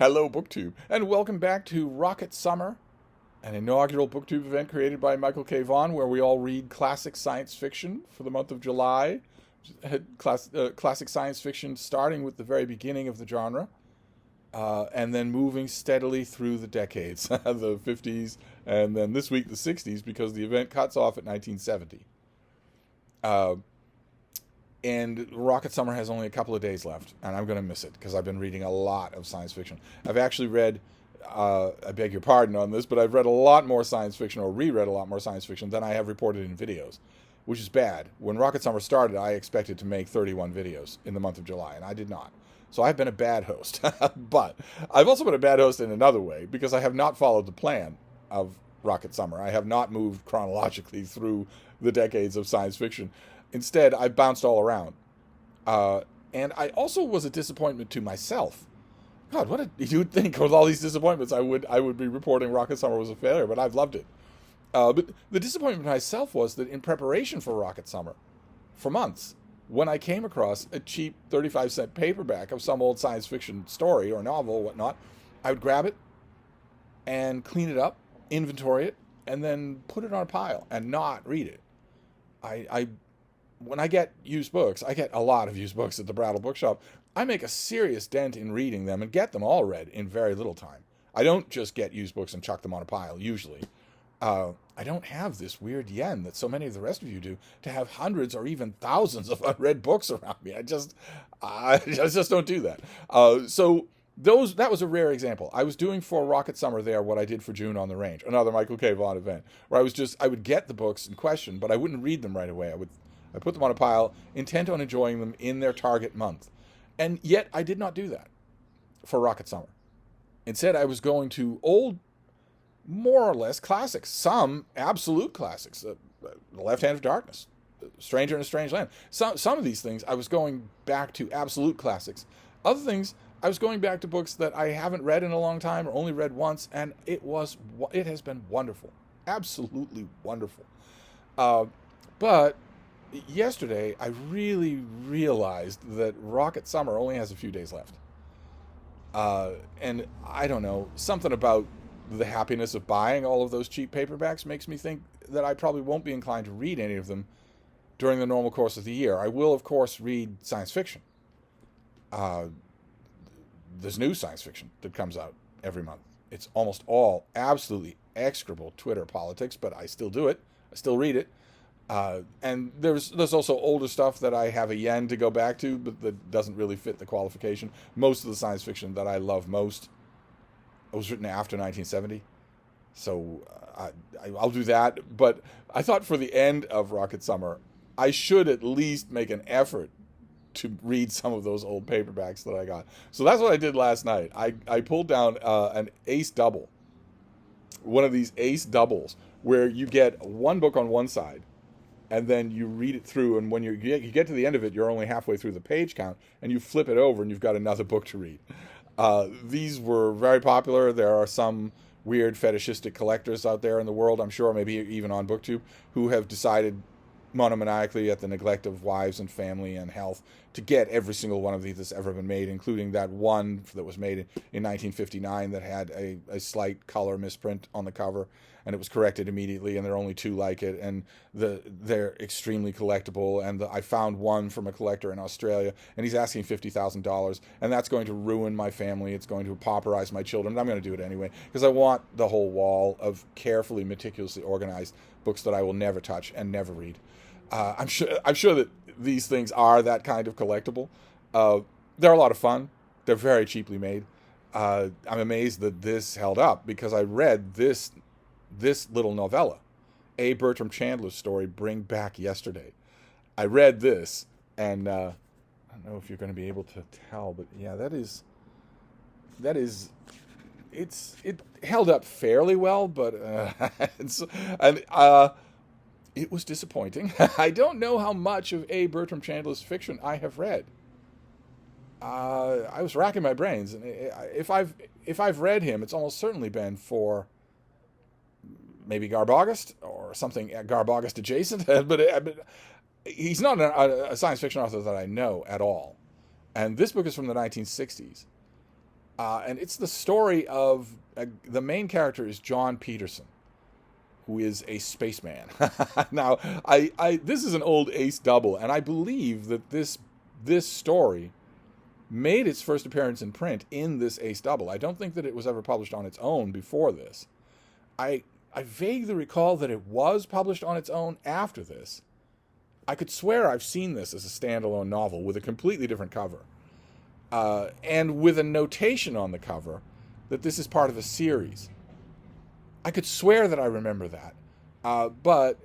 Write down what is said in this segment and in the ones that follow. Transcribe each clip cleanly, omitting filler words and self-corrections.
Hello, BookTube, and welcome back to Rocket Summer, an inaugural BookTube event created by Michael K. Vaughan, where we all read classic science fiction for the month of July. Classic science fiction starting with the very beginning of the genre, and then moving steadily through the decades, the 50s, and then this week the 60s, because the event cuts off at 1970. Uh, and Rocket Summer has only a couple of days left, and I'm going to miss it because I've been reading a lot of science fiction. I've actually read, I beg your pardon on this, but I've read a lot more science fiction, or reread a lot more science fiction than I have reported in videos, which is bad. When Rocket Summer started, I expected to make 31 videos in the month of July, and I did not. So I've been a bad host. But I've also been a bad host in another way, because I have not followed the plan of Rocket Summer. I have not moved chronologically through the decades of science fiction. Instead, I bounced all around. And I also was a disappointment to myself. God, you'd think with all these disappointments I would be reporting Rocket Summer was a failure, but I've loved it. But the disappointment to myself was that in preparation for Rocket Summer, for months, when I came across a cheap 35-cent paperback of some old science fiction story or novel or whatnot, I would grab it and clean it up, inventory it, and then put it on a pile and not read it. I when I get used books, I get a lot of used books at the Brattle Bookshop. I make a serious dent in reading them and get them all read in very little time. I don't just get used books and chuck them on a pile, usually. I don't have this weird yen that so many of the rest of you do, to have hundreds or even thousands of unread books around me. I just don't do that. That was a rare example. I was doing for Rocket Summer there what I did for June on the Range, another Michael K. Vaughan event, where I would get the books in question, but I wouldn't read them right away. I put them on a pile, intent on enjoying them in their target month. And yet I did not do that for Rocket Summer. Instead, I was going to old, more or less classics, some absolute classics. The Left Hand of Darkness, Stranger in a Strange Land. Some of these things I was going back to absolute classics. Other things I was going back to books that I haven't read in a long time or only read once, and it has been wonderful, absolutely wonderful. But yesterday I really realized that Rocket Summer only has a few days left. And I don't know, something about the happiness of buying all of those cheap paperbacks makes me think that I probably won't be inclined to read any of them during the normal course of the year. I will, of course, read science fiction. There's new science fiction that comes out every month. It's almost all absolutely execrable Twitter politics, but I still do it. I still read it. And there's also older stuff that I have a yen to go back to, but that doesn't really fit the qualification. Most of the science fiction that I love most was written after 1970, so I'll do that. But I thought for the end of Rocket Summer, I should at least make an effort to read some of those old paperbacks that I got. So that's what I did last night. I pulled down an ace double, one of these ace doubles, where you get one book on one side, and then you read it through, and when you get to the end of it, you're only halfway through the page count, and you flip it over, and you've got another book to read. These were very popular. There are some weird fetishistic collectors out there in the world, I'm sure, maybe even on BookTube, who have decided monomaniacally at the neglect of wives and family and health to get every single one of these that's ever been made, including that one that was made in 1959 that had a slight color misprint on the cover, and it was corrected immediately, and there are only two like it, and they're extremely collectible. And I found one from a collector in Australia, and he's asking $50,000, and that's going to ruin my family. It's going to pauperize my children, but I'm going to do it anyway, because I want the whole wall of carefully, meticulously organized books that I will never touch and never read. I'm sure that these things are that kind of collectible. They're a lot of fun. They're very cheaply made. I'm amazed that this held up, because I read this little novella, A. Bertram Chandler's story, Bring Back Yesterday. I read this, and I don't know if you're going to be able to tell, but yeah, it held up fairly well, but it was disappointing. I don't know how much of A. Bertram Chandler's fiction I have read. I was racking my brains, and if I've read him, it's almost certainly been for maybe Garb August or something Garb August adjacent. but he's not a science fiction author that I know at all. And this book is from the 1960s. And it's the story of the main character is John Peterson, who is a spaceman. Now, this is an old Ace double, and I believe that this story made its first appearance in print in this Ace double. I don't think that it was ever published on its own before this. I vaguely recall that it was published on its own after this. I could swear I've seen this as a standalone novel with a completely different cover. And with a notation on the cover that this is part of a series. I could swear that I remember that. But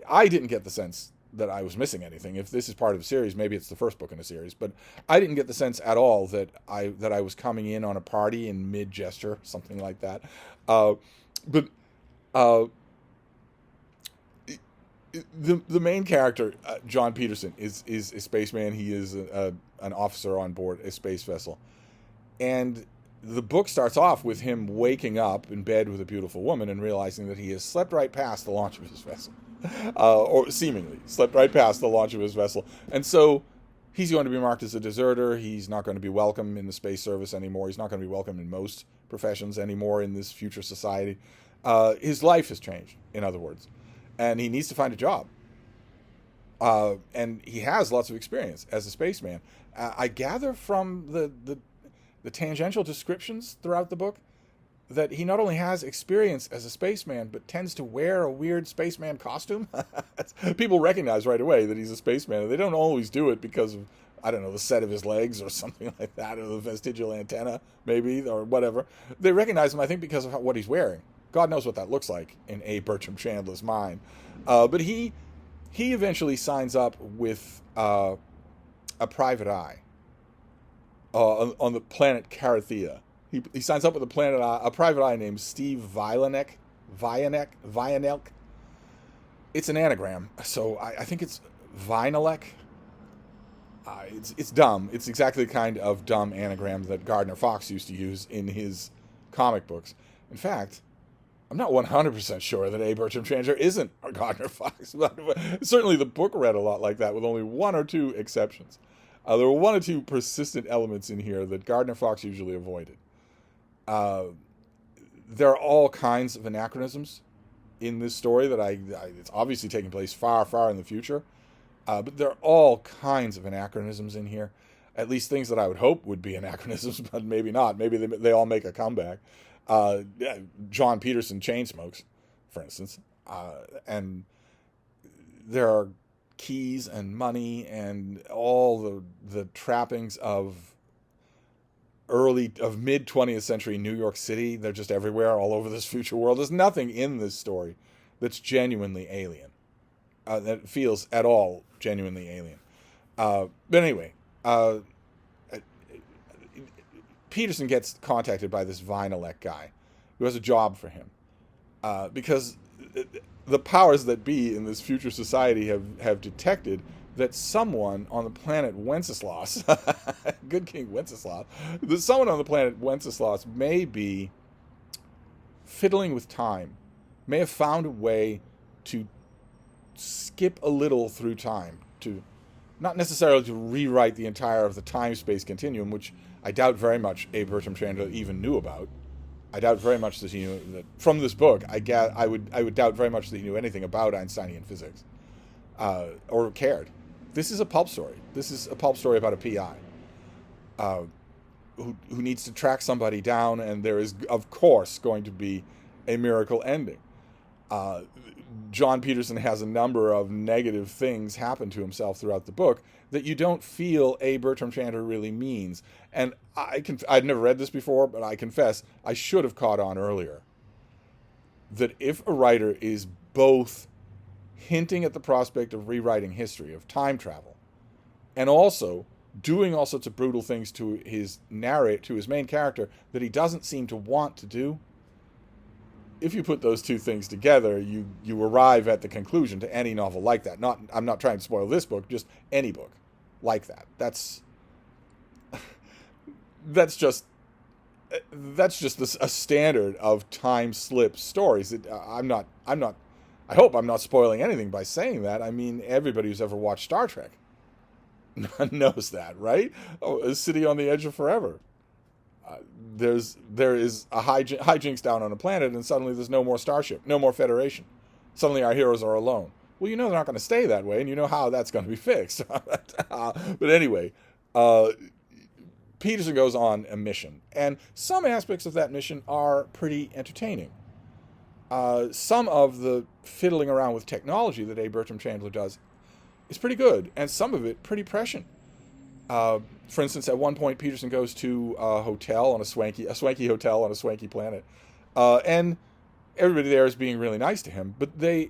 I didn't get the sense that I was missing anything. If this is part of a series, maybe it's the first book in a series. But I didn't get the sense at all that I was coming in on a party in mid-gesture, something like that. But the main character, John Peterson, is a spaceman. He is an officer on board a space vessel. And the book starts off with him waking up in bed with a beautiful woman and realizing that he has slept right past the launch of his vessel. Or seemingly slept right past the launch of his vessel. And so he's going to be marked as a deserter. He's not going to be welcome in the space service anymore. He's not going to be welcome in most professions anymore in this future society. His life has changed, in other words. And he needs to find a job. And he has lots of experience as a spaceman. I gather from the tangential descriptions throughout the book that he not only has experience as a spaceman, but tends to wear a weird spaceman costume. People recognize right away that he's a spaceman. And they don't always do it because of, I don't know, the set of his legs or something like that, or the vestigial antenna, maybe, or whatever. They recognize him, I think, because of what he's wearing. God knows what that looks like in A. Bertram Chandler's mind. But he eventually signs up with a private eye on the planet Carathea. He signs up with a private eye named Steve Vianek. It's an anagram, so I think it's Vinalek. It's dumb. It's exactly the kind of dumb anagram that Gardner Fox used to use in his comic books. In fact, I'm not 100% sure that A. Bertram Chandler isn't a Gardner Fox. Certainly the book read a lot like that, with only one or two exceptions. There were one or two persistent elements in here that Gardner Fox usually avoided. There are all kinds of anachronisms in this story that it's obviously taking place far, far in the future. But there are all kinds of anachronisms in here. At least things that I would hope would be anachronisms, but maybe not. Maybe they all make a comeback. John Peterson chain smokes, for instance, and there are keys and money and all the trappings of mid 20th century New York City. They're just everywhere, all over this future world. There's nothing in this story that's genuinely alien, that feels at all genuinely alien. But anyway, Peterson gets contacted by this Vinalek guy who has a job for him, because the powers that be in this future society have detected that someone on the planet Wenceslas, good King Wenceslas, that someone on the planet Wenceslas may be fiddling with time, may have found a way to skip a little through time, to not necessarily to rewrite the entire of the time-space continuum, which I doubt very much A. Bertram Chandler even knew about. I doubt very much that he knew that from this book. I would doubt very much that he knew anything about Einsteinian physics, or cared. This is a pulp story. This is a pulp story about a PI who needs to track somebody down, and there is, of course, going to be a miracle ending. John Peterson has a number of negative things happen to himself throughout the book that you don't feel A. Bertram Chandler really means. And I'd never read this before, but I confess I should have caught on earlier that if a writer is both hinting at the prospect of rewriting history, of time travel, and also doing all sorts of brutal things to his main character that he doesn't seem to want to do, if you put those two things together, you arrive at the conclusion to any novel like that. I'm not trying to spoil this book, just any book like that. That's just a standard of time slip stories. I hope I'm not spoiling anything by saying that. I mean, everybody who's ever watched Star Trek knows that, right? Oh, A City on the Edge of Forever. there is a hijinks down on a planet, and suddenly there's no more starship, no more Federation. Suddenly our heroes are alone. Well, they're not going to stay that way, and you know how that's going to be fixed. But anyway, Peterson goes on a mission, and some aspects of that mission are pretty entertaining. Some of the fiddling around with technology that A. Bertram Chandler does is pretty good, and some of it pretty prescient. For instance, at one point, Peterson goes to a hotel on a swanky hotel on a swanky planet, and everybody there is being really nice to him. But they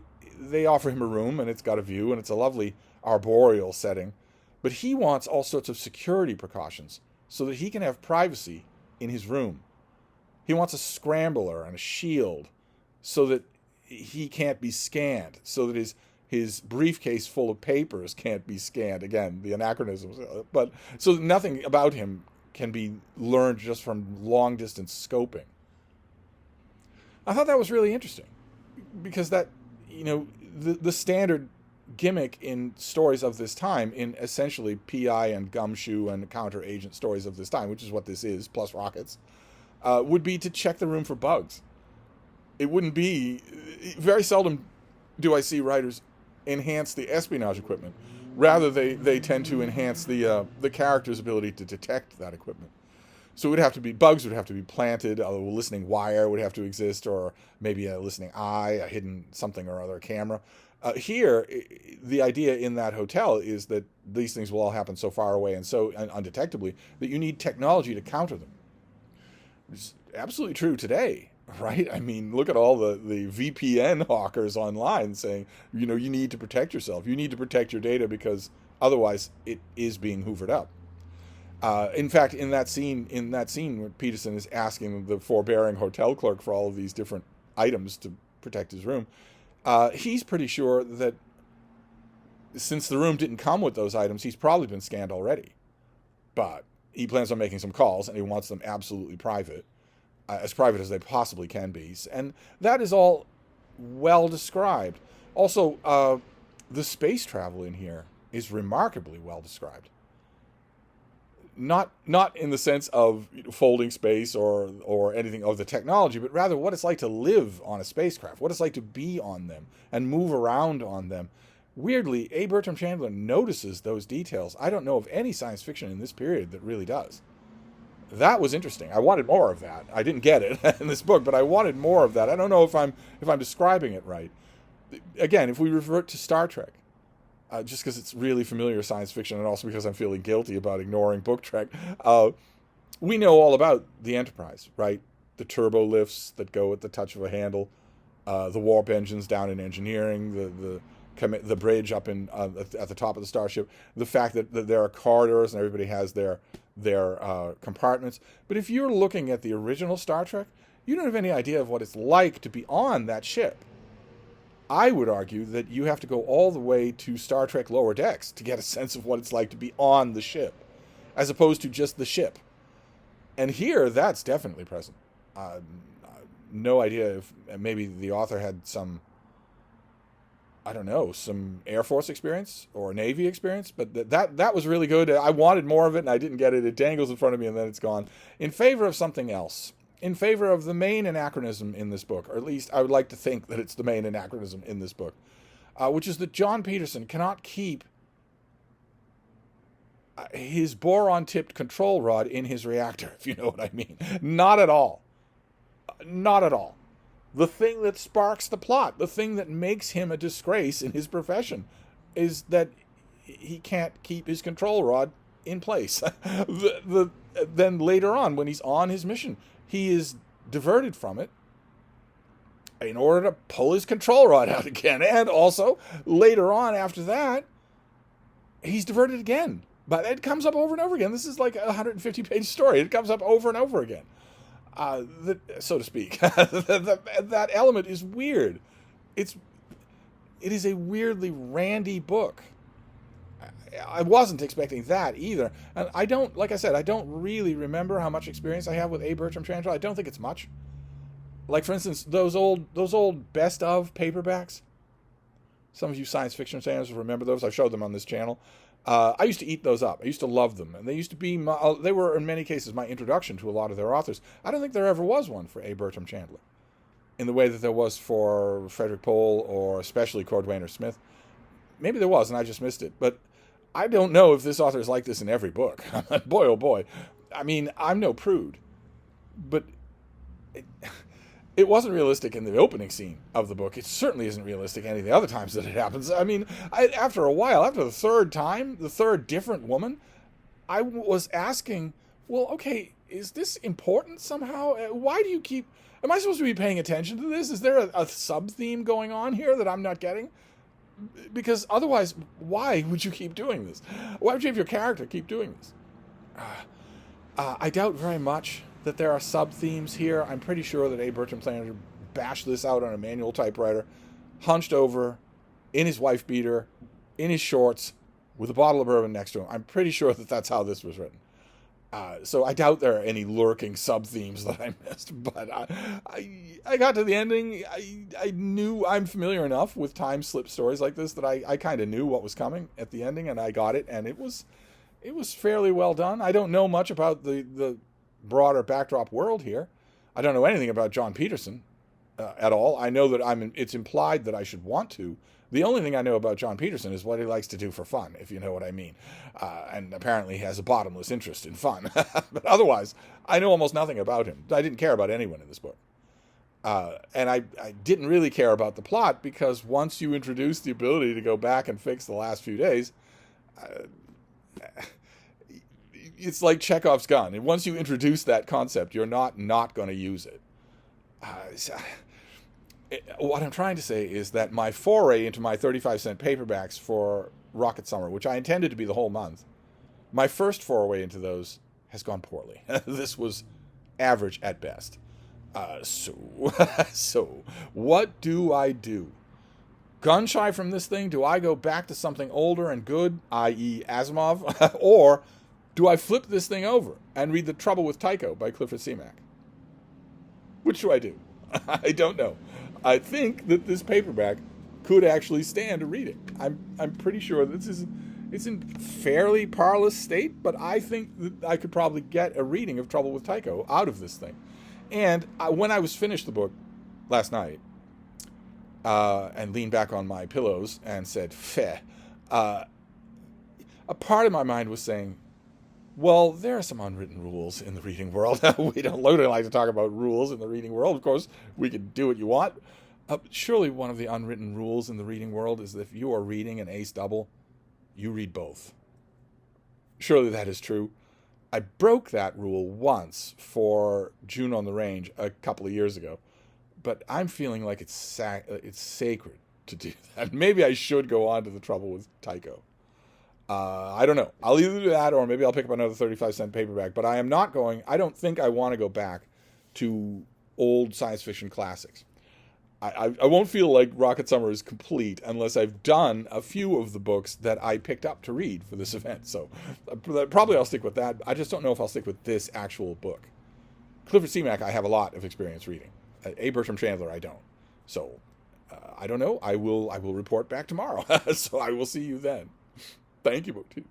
offer him a room, and it's got a view, and it's a lovely arboreal setting. But he wants all sorts of security precautions so that he can have privacy in his room. He wants a scrambler and a shield so that he can't be scanned, so that his briefcase full of papers can't be scanned. Again, the anachronisms. But so nothing about him can be learned just from long-distance scoping. I thought that was really interesting because that, the standard gimmick in stories of this time, in essentially PI and gumshoe and counter-agent stories of this time, which is what this is, plus rockets, would be to check the room for bugs. It wouldn't be... Very seldom do I see writers enhance the espionage equipment. Rather, they tend to enhance the character's ability to detect that equipment. So bugs would have to be planted, a listening wire would have to exist, or maybe a listening eye, a hidden something or other camera. Here, the idea in that hotel is that these things will all happen so far away and so undetectably that you need technology to counter them. It's absolutely true today, right? I mean, look at all the VPN hawkers online saying, you need to protect yourself. You need to protect your data because otherwise it is being hoovered up. In fact, in that scene where Peterson is asking the forbearing hotel clerk for all of these different items to protect his room, he's pretty sure that since the room didn't come with those items, he's probably been scanned already. But he plans on making some calls, and he wants them absolutely private, as private as they possibly can be. And that is all well described. Also, the space travel in here is remarkably well described. Not in the sense of folding space or anything of the technology, but rather what it's like to live on a spacecraft, what it's like to be on them and move around on them. Weirdly, A. Bertram Chandler notices those details. I don't know of any science fiction in this period that really does. That was interesting. I wanted more of that. I didn't get it in this book, but I wanted more of that. I don't know if I'm describing it right. Again, if we revert to Star Trek, just because it's really familiar science fiction, and also because I'm feeling guilty about ignoring Book Trek, we know all about the Enterprise, right? The turbo lifts that go at the touch of a handle, the warp engines down in engineering, the bridge up at the top of the starship, the fact that there are corridors and everybody has their compartments. But if you're looking at the original Star Trek, you don't have any idea of what it's like to be on that ship. I would argue that you have to go all the way to Star Trek Lower Decks to get a sense of what it's like to be on the ship, as opposed to just the ship. And here, that's definitely present. No idea if maybe the author had some Air Force experience or Navy experience, but that was really good. I wanted more of it, and I didn't get it. It dangles in front of me, and then it's gone. In favor of something else. In favor of the main anachronism in this book, or at least I would like to think that it's the main anachronism in this book, which is that John Peterson cannot keep his boron-tipped control rod in his reactor, if you know what I mean. Not at all. Not at all. The thing that sparks the plot, the thing that makes him a disgrace in his profession, is that he can't keep his control rod in place. Then later on, when he's on his mission, he is diverted from it in order to pull his control rod out again. And also, later on after that, he's diverted again. But it comes up over and over again. This is like a 150-page story. It comes up over and over again, so to speak. That element is weird. It is a weirdly randy book. I wasn't expecting that either. And I don't really remember how much experience I have with A. Bertram Chandler. I don't think it's much. Like, for instance, those old best of paperbacks. Some of you science fiction fans will remember those. I've showed them on this channel. I used to eat those up. I used to love them, and they used to be they were in many cases my introduction to a lot of their authors. I don't think there ever was one for A. Bertram Chandler in the way that there was for Frederick Pohl or especially Cordwainer Smith. Maybe there was, and I just missed it. But I don't know if this author is like this in every book. Boy, oh boy. I mean, I'm no prude, but it wasn't realistic in the opening scene of the book. It certainly isn't realistic any of the other times that it happens. I mean, after a while, after the third time, the third different woman, I was asking, well, okay, is this important somehow? Why do you keep... Am I supposed to be paying attention to this? Is there a sub-theme going on here that I'm not getting? Because otherwise, why would you keep doing this? Why would you have your character keep doing this? I doubt very much that there are sub-themes here. I'm pretty sure that A. Bertram Chandler bashed this out on a manual typewriter, hunched over, in his wife beater, in his shorts, with a bottle of bourbon next to him. I'm pretty sure that that's how this was written. So I doubt there are any lurking sub-themes that I missed, but I got to the ending. I knew I'm familiar enough with time slip stories like this that I kind of knew what was coming at the ending, and I got it, and it was fairly well done. I don't know much about the broader backdrop world here. I don't know anything about John Peterson at all. I know that it's implied that I should want to. The only thing I know about John Peterson is what he likes to do for fun, if you know what I mean. And apparently he has a bottomless interest in fun. But otherwise, I know almost nothing about him. I didn't care about anyone in this book. And I didn't really care about the plot because once you introduce the ability to go back and fix the last few days, it's like Chekhov's gun. And once you introduce that concept, you're not going to use it. What I'm trying to say is that my foray into my 35-cent paperbacks for Rocket Summer, which I intended to be the whole month, my first foray into those has gone poorly. This was average at best. So what do I do? Gun shy from this thing? Do I go back to something older and good, i.e. Asimov? Or do I flip this thing over and read The Trouble with Tycho by Clifford Seamack? Which do I do? I don't know. I think that this paperback could actually stand a reading. I'm pretty sure it's in fairly parlous state, but I think that I could probably get a reading of Trouble with Tycho out of this thing. And when I was finished the book last night and leaned back on my pillows and said, "Feh," a part of my mind was saying, well, there are some unwritten rules in the reading world. We don't like to talk about rules in the reading world. Of course, we can do what you want. Surely one of the unwritten rules in the reading world is that if you are reading an ace double, you read both. Surely that is true. I broke that rule once for June on the Range a couple of years ago, but I'm feeling like it's sacred to do that. Maybe I should go on to The Trouble with Tycho. I don't know. I'll either do that or maybe I'll pick up another 35-cent paperback. But I don't think I want to go back to old science fiction classics. I won't feel like Rocket Summer is complete unless I've done a few of the books that I picked up to read for this event. So probably I'll stick with that. I just don't know if I'll stick with this actual book. Clifford Seamack, I have a lot of experience reading. A. Bertram Chandler, I don't. So I don't know. I will report back tomorrow. So I will see you then. Thank you, BookTube.